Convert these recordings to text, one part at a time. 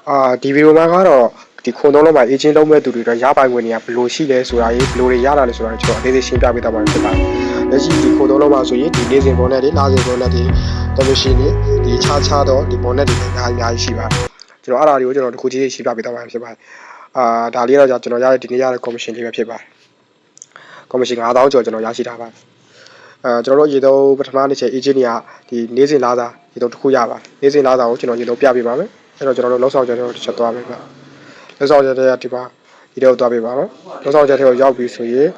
ဒီဗီဒီယိုမှာကတော့ဒီခုံသုံးလုံးမှာ agent လုံးမဲ့သူတွေတော့ရပိုင်ဝင်နေရဘလို့ရှိလဲဆိုတာရေးဘလို့တွေရတာလဲဆိုတာကျွန်တော်အသေးသေးရှင်းပြပေးတော့မှာဖြစ်ပါတယ်။လက်ရှိဒီခုံသုံးလုံးမှာဆိုရင်ဒီနေ့စဉ်ပေါ်နဲ့ဒီလစဉ်ပေါ်နဲ့ဒီcommission တွေဒီခြားတော့ဒီပေါ်နဲ့ဒီအများကြီးရှိပါတယ်။ကျွန်တော်အဲ့ဒါတွေကိုကျွန်တော်တစ်ခုချင်းရှင်းပြပေးတော့မှာဖြစ်ပါတယ်။ဒါလေးတော့ကျွန်တော်ရတဲ့ဒီနေ့ရတဲ့ commission လေးပဲဖြစ်ပါတယ်။ commission 9000ကျော်ကျွန်တော်ရရှိထားပါတယ်။ကျွန်တော်တို့ရေတော့ပထမနေ့ချက် agent တွေကဒီနေ့စဉ်လာတာရေတော့တစ်ခုရပါတယ်။နေ့စဉ်လာတာကိုကျွန်တော်ရေတော့ပြပေးပါမယ်။အဲ့တော့ကျွန်တော်တို့လောက်ဆောင်ချက်တွေတစ်ချက်သွားမယ်ဗျ။လောက်ဆောင်ချက်တွေကဒီမှာဒီတော့သွားပေးပါမယ်။လောက်ဆောင်ချက်တွေကိုရောက်ပြီဆိုရင်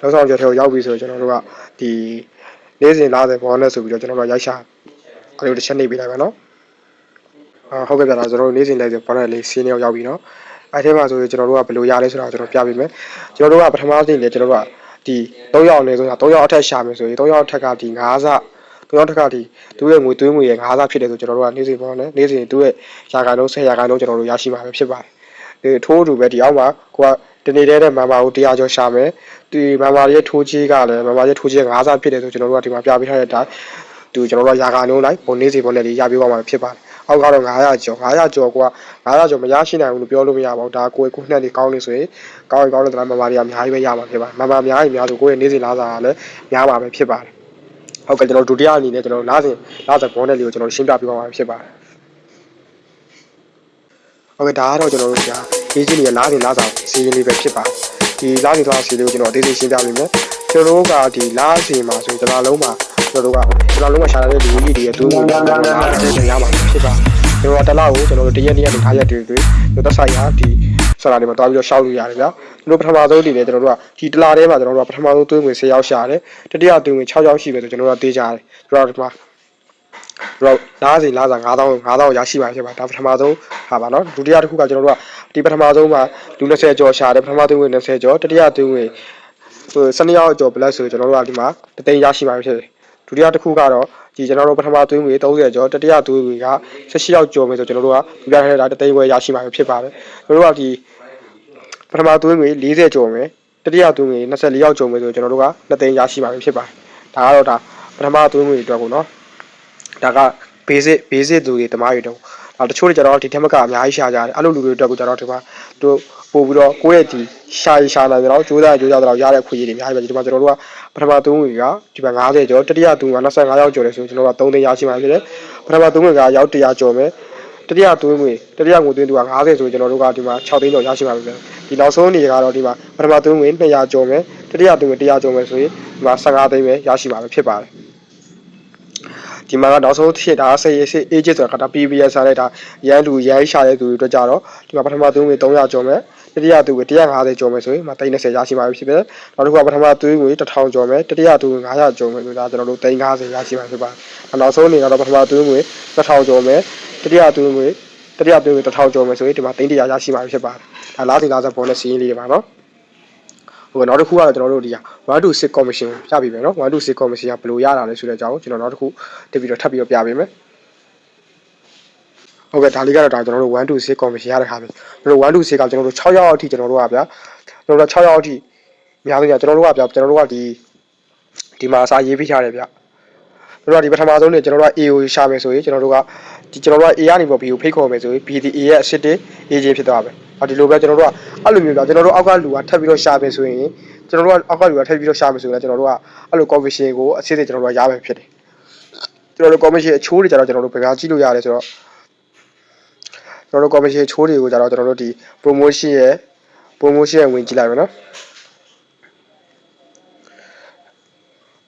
လောက်ဆောင်ချက်တွေကိုရောက်ပြီဆိုရင်ကျွန်တော်တို့ကဒီနေ့စဉ်လာတဲ့ဘောနဲ့ဆိုပြီးတော့ကျွန်တော်တို့ရိုက်ရှာအဲ့လိုတစ်ချက်နေပေးလိုက်ပါနော်။ဟုတ်ကဲ့ဗျာကျွန်တော်တို့နေ့စဉ်လိုက်တဲ့ဘောနဲ့လေးစီးနေရောက်ပြီနော်။အဲ့ထဲမှာဆိုရင်ကျွန်တော်တို့ကဘယ်လိုရလဲဆိုတာကျွန်တော်ပြပေးမယ်။ကျွန်တော်တို့ကပထမဆုံးနေကျွန်တော်တို့ကဒီ3ရောက်နေဆိုတာ3ရောက်အထက်ရှာမယ်ဆိုရင်3ရောက်အထက်ကဒီ9စ3ရောက်ထက်ကဒီသူ့ရဲ့ငွေသွင်းငွေရဲ့9စဖြစ်တယ်ဆိုကျွန်တော်တို့ကနေ့စဉ်ဘောနဲ့နေ့စဉ်သူ့ရဲ့ရာခိုင်နှုန်း10ရာခိုင်နှုန်းကျွန်တော်တို့ရရှိမှာပဲဖြစ်ပါတယ်။ဒီထိုးတူပဲဒီအောက်မှာကိုကတနေ့တည်းနဲ့မန်မာကို100ကျော်ရှာမယ်။ဒီမန်မာရဲ့ထိုးကြီးကလည်းမန်မာရဲ့ထိုးကြီး9စဖြစ်တယ်ဆိုကျွန်တော်တို့ကဒီမှာပြပေးထားတဲ့အတိုင်းသူကျွန်တော်တို့ရာခိုင်နှုန်းလိုက်ပုံနေ့စဉ်ဘောနဲ့လေးရပြသွားမှာဖြစ်ပါတယ်။အောက်ကတော့900ကျော်900ကျော်ကိုက900ကျော်မရရှိနိုင်ဘူးလို့ပြောလို့မရပါဘူးဒါကိုယ်နှက်လေးကောင်းနေဆိုရင်ကောင်းတဲ့တလားမမာတွေအများကြီးပဲရမှာဖြစ်ပါတယ်မမာအများကြီးများဆိုကိုယ့်ရဲ့နေ့စဉ်လားစာကလည်းများမှာပဲဖြစ်ပါတယ်ဟုတ်ကဲ့ကျွန်တော်ဒုတိယအနေနဲ့ကျွန်တော်လားစဉ်ဘောနဲ့လေးကိုကျွန်တော်ရှင်းပြပေးပါမှာဖြစ်ပါတယ်ဟုတ်ကဲ့ဒါကတော့ကျွန်တော်တို့ကြာရေးချင်းတွေလားစဉ်လားစာစီးရင်လေးပဲဖြစ်ပါတယ်ဒီလားစဉ်လားစီးလေးကိုကျွန်တော်အသေးစိတ်ရှင်းပြပေးမယ်ကျွန်တော်တို့ကဒီလားစဉ်မှာဆိုကျွန်တော်လုံးမှာကျွန်တော်လုံးမှာရှာတဲ့လူကြီးတွေရဲ့သူ့ကိုလားစဉ်ရမှာဖြစ်ပါတယ်ကျွန်တော်တလားကိုကျွန်တော်တို့တရက်နေ့ထားရက်တွေတို့သက်ဆိုင်ရာဒီဆရာတွေမှာတွားပြီးတော့ရှောက်လို့ရတယ်ဗျာကျွန်တော်ပထမဆုံးအနေနဲ့ကျွန်တော်တို့ကဒီတလားထဲမှာကျွန်တော်တို့ကပထမဆုံးသွင်းငွေ10ရောက်ရှာတယ်တတိယသွင်းငွေ6ရောက်ရှိပဲဆိုကျွန်တော်တို့တေးကြတယ်ကျွန်တော်ဒီမှာတော့လားစီလားစာ9000ရရှိပါဖြစ်ပါဒါပထမဆုံးဟာပါနော်ဒုတိယတစ်ခုကကျွန်တော်တို့ကဒီပထမဆုံးမှာလူ20ကျော်ရှာတယ်ပထမသွင်းငွေ20ကျော်တတိယသွင်းငွေ12ရောက်ကျော် plus ဆိုကျွန်တော်တို့ကဒီမှာတသိန်းရရှိပါဖြစ်တယ်ဒုတိယတစ်ခုကတော့ဒီကျွန်တော်တို့ပထမသွင်းငွေ30ကျော်တတိယသွင်းငွေက18ရောက်ကျော်မယ်ဆိုကျွန်တော်တို့ကပြပြထားတဲ့တသိန်းခွဲရရှိမှာဖြစ်ပါတယ်ကျွန်တော်တို့ကဒီပထမသွင်းငွေ40ကျော်မယ်တတိယသွင်းငွေ24ရောက်ကျော်မယ်ဆိုကျွန်တော်တို့က2သိန်းရရှိမှာဖြစ်ပါတယ်ဒါကတော့ဒါပထမသွင်းငွေအတွက်ကိုနော်ဒါက basic သူတွေတမားတွေတော့တချို့တွေကျတော့ဒီထက်မကအများကြီးရှာကြတယ်အဲ့လိုလူတွေအတွက်ကိုကျတော့ဒီမှာတို့ပို့ပြီးတော့ကိုယ့်ရဲ့ဒီရှာလာကြတော့ကြိုးစားတော့ရတဲ့ခွေကြီးတွေအများကြီးပဲဒီမှာကျွန်တော်တို့ကပထမသွင်းငွေကဒီမှာ90ကျော်တတိယသွင်းက25ရောက်ကျော်တယ်ဆိုကျွန်တော်တို့က3သိန်းရရှိမှာဖြစ်တယ်ပထမသွင်းငွေကရောက်100ကျော်မယ်တတိယသွင်းငွေသွင်းသူက90ဆိုကျွန်တော်တို့ကဒီမှာ6သိန်းကျော်ရရှိမှာဖြစ်တယ်ဒီနောက်ဆုံးနေကတော့ဒီမှာပထမသွင်းငွေ200ကျော်မယ်တတိယသွင်းငွေ100ကျော်မယ်ဆိုရင်ဒီမှာ15သိန်းပဲရရှိမှာဖြစ်ပါတယ်ဒီမှာကနောက်ဆုံးဖြစ်တာဆေးအေဂျစ်ဆိုတာက PBS စားလိုက်တာရန်ရှာတဲ့သူတွေအတွက်ကြတော့ဒီမှာပထမသွင်းငွေ300ကျော်မယ်တတိယသွင်းငွေ150ကျော်မယ်ဆိုရင်30ရရှိမှာဖြစ်တယ်နောက်တစ်ခုကပထမသွင်းငွေ1000ကျော်မယ်တတိယသွင်းငွေ900ကျော်မယ်ဆိုတာကျွန်တော်တို့350ရရှိမှာဖြစ်ပါတယ်နောက်ဆုံးနေကတော့ပထမသွင်းငွေ1000ကျော်မယ်တတိယသွင်းငွေ1000ကျော်မယ်ဆိုရင်ဒီမှာ300ရရှိမှာဖြစ်ပါတယ်ဒါလားစီလားဆက်ပေါ်နဲ့စီးရင်လေးတွေပါနော်ဟိုနောက်တစ်ခုကတော့ကျွန်တော်တို့ဒီ1 to 6 commission ပြပြီမယ်နော်1 to 6 commission ကဘယ်လိုရတာလဲဆိုတဲ့အကြောင်းကျွန်တော်နောက်တစ်ခုတက်ပြီးတော့ထပ်ပြီးတော့ပြပေးမယ်ဟုတ်ကဲ့ဒါလေးကတော့ဒါကျွန်တော်တို့1 to 6 commission ရတဲ့ခါပဲကျွန်တော်1 to 6ကကျွန်တော်တို့6ရောက်အထိကျွန်တော်တို့ကဗျာကျွန်တော်တို့6ရောက်အထိများလို့ကျွန်တော်တို့ကဗျာကျွန်တော်တို့ကဒီမှာစာရေးပြထားတယ်ဗျာကျွန်တော်တို့ကဒီပထမဆုံးနေကျွန်တော်တို့က A ကိုရှာမယ်ဆိုရင်ကျွန်တော်တို့ကကျွန်တော်တို့က A ကနေပေါ့ B ကိုဖိတ်ခေါ်မယ်ဆိုရင် B ဒီ A ရဲ့ assistant agent ဖြစ်သွားပါမယ်ဒီလိုပဲကျွန်တော်တို့ကအဲ့လိုမျိုးဗျာကျွန်တော်တို့အောက်ကလူကထပ်ပြီးတော့ရှာမယ်ဆိုရင်ကျွန်တော်တို့ကအောက်ကလူကထပ်ပြီးတော့ရှာမယ်ဆိုရင်ကျွန်တော်တို့ကအဲ့လို commission ကိုအစစ်စစ်ကျွန်တော်တို့ကရမယ်ဖြစ်တယ်ကျွန်တော်တို့ commission အချိုးတွေကျတော့ကျွန်တော်တို့ဘယ်မှာကြည့်လို့ရတယ်ဆိုတော့ကျွန်တော်တို့ commission အချိုးတွေကိုကျတော့ကျွန်တော်တို့ဒီ promotion ရဲ့ဝင်ကြည့်လိုက်မယ်နော်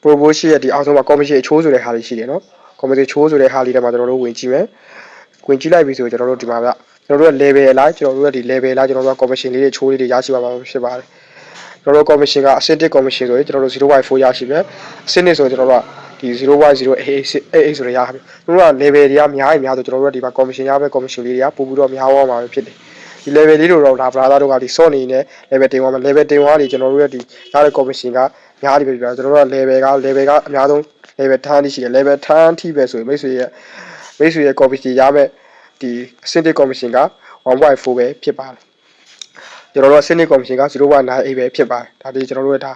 promotion ရဲ့ဒီအောက်ဆုံးမှာ commission အချိုးဆိုတဲ့ဟာလေးရှိတယ်နော် commission ချိုးဆိုတဲ့ဟာလေးထဲမှာကျွန်တော်တို့ဝင်ကြည့်မယ်ဝင်ကြည့်လိုက်ပြီဆိုရင်ကျွန်တော်တို့ဒီမှာဗျကျွန်တော်တို့ level လိုက်ကျွန်တော်တို့ကဒီ level လိုက်ကျွန်တော်တို့က commission လေးတွေချိုးလေးတွေရရှိပါမှာဖြစ်ပါတယ်ကျွန်တော်တို့ commission က asset commission ဆိုရင်ကျွန်တော်တို့ 0.4 ရရှိတယ်အဆင့်နဲ့ဆိုရင်ကျွန်တော်တို့ကဒီ 0.088ဆိုရရပြီကျွန်တော်တို့က level တွေကများဆိုကျွန်တော်တို့ကဒီမှာ commission ရပဲ commission လေးတွေကပို့ပြီးတော့များသွားမှာဖြစ်တယ်ဒီ level လေးတို့တော့ဒါ brother တို့ကဒီ sort နေနဲ့ level တင်သွားမယ် level တင်သွားနေကျွန်တော်တို့ရဲ့ဒီရတဲ့ commission ကများပြီပြကျွန်တော်တို့က level ကအများဆုံး level 10ရှိတယ် level 10ထိပဲဆိုရင်မိတ်ဆွေရဲ့ commission ရမယ်ဒီ asset commission က 1.4 ပဲဖြစ်ပါတယ်ကျွန်တော်တို့ asset commission က 0.98 ပဲဖြစ်ပါတယ်ဒါဒီကျွန်တော်တို့ကဒါ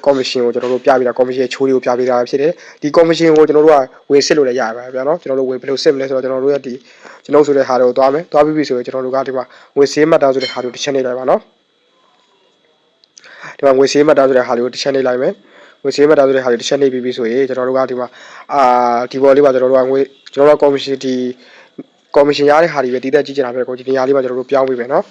ကော်မရှင်ကိုကျွန်တော်တို့ပြပြတာကော်မရှင်ချိုးတွေကိုပြပြတာဖြစ်တယ်ဒီကော်မရှင်ကိုကျွန်တော်တို့ကဝင်စစ်လို့လည်းရပါဗျာနော်ကျွန်တော်တို့ဝင်ဘယ်လိုစစ်မလဲဆိုတော့ကျွန်တော်တို့ရဲ့ဒီကျွန်တော်ဆိုတဲ့ဟာတွေကိုသွားမယ်သွားပြီးပြီဆိုရင်ကျွန်တော်တို့ကဒီမှာဝင်စေးမှတ်တာဆိုတဲ့ဟာတွေကိုတစ်ချက်နေလိုက်ပါနော်ဒီမှာဝင်စေးမှတ်တာဆိုတဲ့ဟာတွေကိုတစ်ချက်နေလိုက်မယ်ဝင်စေးမှတ်တာဆိုတဲ့ဟာတွေတစ်ချက်နေပြီးပြီဆိုရင်ကျွန်တော်တို့ကဒီမှာဒီပေါ်လေးပါကျွန်တော်တို့ကငွေကျွန်တော်တို့ကော်မရှင်ဒီကော်မရှင်ရတဲ့ဟာတွေပဲတည်တတ်ကြည့်ကြတာပဲကိုဒီနေရာလေးပါကျွန်တော်တို့ပြောင်းပေးမယ်နော်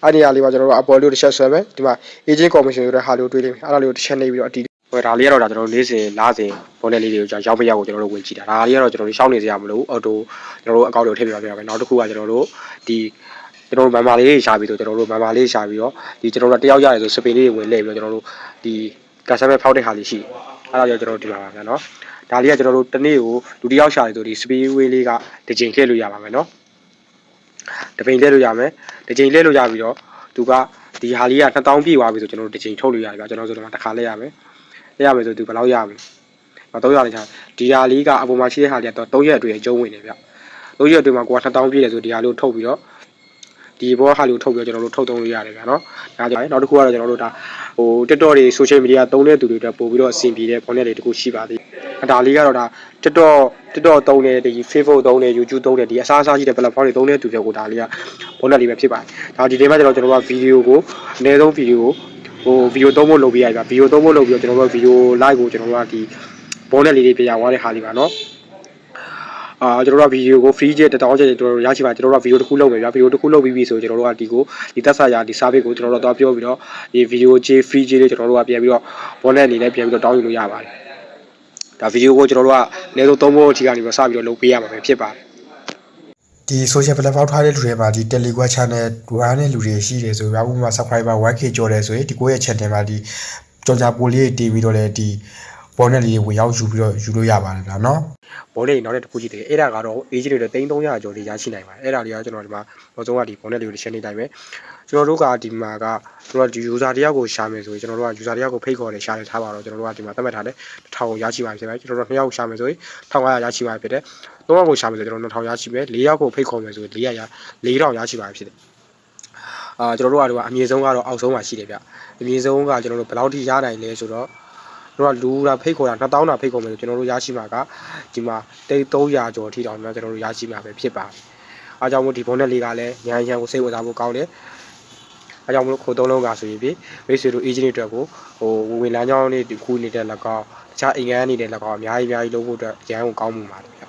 အဲ့ဒီနေရာလေးပါကျွန်တော်တို့အပေါ်လေးကိုတစ်ချက်ဆွဲမယ်ဒီမှာ agent commission ဆိုတဲ့ဟာလေးကိုတွေးလိမ့်မယ်အဲ့ဒါလေးကိုတစ်ချက်နေပြီးတော့အတီးဒါလေးကတော့ဒါကျွန်တော်တို့၄စဉ်လားစဉ်ပေါ်တဲ့လေးတွေကိုရောက်မရောက်ကိုကျွန်တော်တို့ဝင်ကြည့်တာဒါလေးကတော့ကျွန်တော်တို့ရှောင်းနေစရာမလိုအော်တိုကျွန်တော်တို့အကောင့်တွေကိုထည့်ပြပါပြပါမယ်နောက်တစ်ခုကကျွန်တော်တို့ဒီကျွန်တော်တို့မန်မာလေးရှာပြီးတော့ကျွန်တော်တို့မန်မာလေးရှာပြီးတော့ဒီကျွန်တော်တို့တယောက်ရတယ်ဆိုစပင်လေးဝင်လှည့်ပြီးတော့ကျွန်တော်တို့ဒီကစားမဲ့ဖောက်တဲ့ဟာလေးရှိအဲ့ဒါကြောင့်ကျွန်တော်တို့ဒီမှာပါဗျာနော်ဒါလေးကကျွန်တော်တို့တနေ့ကိုလူတယောက်ရှာတယ်ဆိုဒီစပီးဝေးလေးကတစ်ချိန်လှည့်လို့ရပါမယ်နော်တစ်ပိန်လှည့်လို့ရမယ်တစ်ချိန်လှည့်လို့ရပြီးတော့သူကဒီဟာလေးက2000ပြည့်သွားပြီဆိုကျွန်တော်တို့တစ်ချိန်ထုတ်လို့ရတယ်ဗျာကျွန်တော်ဆိုတော့တစ်ခါလှည့်ရမယ်လှည့်ရမယ်ဆိုသူဘယ်လောက်ရမလဲ300လေးချာဒီဟာလေးကအပေါ်မှာရှိတဲ့ဟာလေးကတော့3ရက်အတွင်းကျုံးဝင်နေဗျ3ရက်အတွင်းမှာကိုက2000ပြည့်တယ်ဆိုဒီဟာလေးကိုထုတ်ပြီးတော့ဒီဘောဟာလေးကိုထုတ်ပြီးတော့ကျွန်တော်တို့ထုတ်သုံးလို့ရတယ်ဗျာနော်ဒါကြောင့်နောက်တစ်ခုကတော့ကျွန်တော်တို့ဒါTikTok တွေ social media သုံးတဲ့သူတွေအတွက်ပို့ပြီးတော့အဆင်ပြေတဲ့ format တွေတခုရှိပါသေးတယ်ဒါလေးကတော့ဒါ TikTok သုံးတဲ့ဒီ Facebook သုံးတဲ့ YouTube သုံးတဲ့ဒီအစားအစာရှိတဲ့ platform တွေသုံးတဲ့သူတွေကိုဒါလေးက format လေးပဲဖြစ်ပါတယ်ဒါဒီနေ့မှကျွန်တော်တို့က video ကိုအနည်းဆုံး video ကိုvideo သုံးဖို့လုပ်ပြရပါ video သုံးဖို့လုပ်ပြီးတော့ကျွန်တော်တို့ video live ကိုကျွန်တော်တို့ကဒီ format လေးတွေပြရသွားတဲ့ဟာလေးပါနော်ကျွန်တော်တို့ကဗီဒီယိုကို free ချက်1000ချက်ကျွန်တော်တို့ရရှိပါကျွန်တော်တို့ကဗီဒီယိုတစ်ခုလုပ်မယ်ဗျာဗီဒီယိုတစ်ခုလုပ်ပြီးပြီဆိုကျွန်တော်တို့ကဒီသက်ဆိုင်ရာဒီ service ကိုကျွန်တော်တို့တော့ပြောပြီးတော့ဒီဗီဒီယိုကြေး free ကြေးလေးကျွန်တော်တို့ကပြန်ပြီးတော့ bonus အနေနဲ့ပြန်ပြီးတော့တောင်းယူလို့ရပါတယ်ဒါဗီဒီယိုကိုကျွန်တော်တို့ကအနည်းဆုံး3ဖို့အထိကနေပြီးတော့စပြီးတော့လုပ်ပေးရမှာပဲဖြစ်ပါတယ်ဒီ social platform ထားတဲ့လူတွေမှာဒီ Telegram channel ဝါနဲ့လူတွေရှိတယ်ဆိုတော့ဥပမာ subscriber 1k ကျော်တယ်ဆိုရင်ဒီကိုယ့်ရဲ့ channel မှာဒီကြော်ကြပိုလေးတွေတီးပြီးတော့လည်းဒီဘောနဲ့လေးဝင်ရောက်ယူပြီးတော့ယူလို့ရပါတယ်ဗျာနော်ဘောလေးနောက်တဲ့တစ်ခုရှိတယ်အဲ့ဒါကတော့ age တွေ300ကျော်လေးရရှိနိုင်ပါတယ်အဲ့ဒါလေးကကျွန်တော်ဒီမှာနောက်ဆုံးကဒီဘောနဲ့လေးကိုတစ်ချက်နေတိုင်းပဲကျွန်တော်တို့ကဒီမှာကကျွန်တော်ဒီ user တယောက်ကိုရှာမယ်ဆိုရင်ကျွန်တော်တို့က user တယောက်ကိုဖိတ်ခေါ်တယ်ရှာတယ်ထားပါတော့ကျွန်တော်တို့ကဒီမှာသတ်မှတ်ထားတယ်1000ကိုရရှိပါဖြစ်တယ်ကျွန်တော်တို့2ယောက်ရှာမယ်ဆိုရင်1500ရရှိပါဖြစ်တယ်3ယောက်ကိုရှာမယ်ဆိုကျွန်တော်2000ရရှိမယ်4ယောက်ကိုဖိတ်ခေါ်မယ်ဆိုရင်4000ရရှိပါဖြစ်တယ်ကျွန်တော်တို့ကအမြင့်ဆုံးကတော့အောက်ဆုံးမှာရှိတယ်ဗျအမြင့်ဆုံးကကျွန်တော်တို့ဘယ်လောက်ထိရနိုင်လဲဆိုတော့တို့ကလူတာဖိတ်ခေါ်တာ2000တာဖိတ်ခေါ်မယ်ဆိုကျွန်တော်တို့ရရှိမှာကဒီမှာ300ကျော်ထိတောင်ကျွန်တော်တို့ရရှိမှာပဲဖြစ်ပါတယ်အားကြောင့်မို့ဒီဘုံနဲ့လေးကလည်းညံညံကိုစိတ်ဝင်စားဖို့ကောင်းတယ်အားကြောင့်မို့ခိုးသုံးလုံးကဆိုရင်မိတ်ဆွေတို့ agent တွေအတွက်ကိုဝင်လမ်းကြောင်းလေးဒီခုနေတဲ့လက်ကောတခြားအိမ်ငန်းနေတဲ့လက်ကောအများကြီးလုံးဖို့အတွက်ရန်ကိုကောင်းမှုပါတယ်ဗျ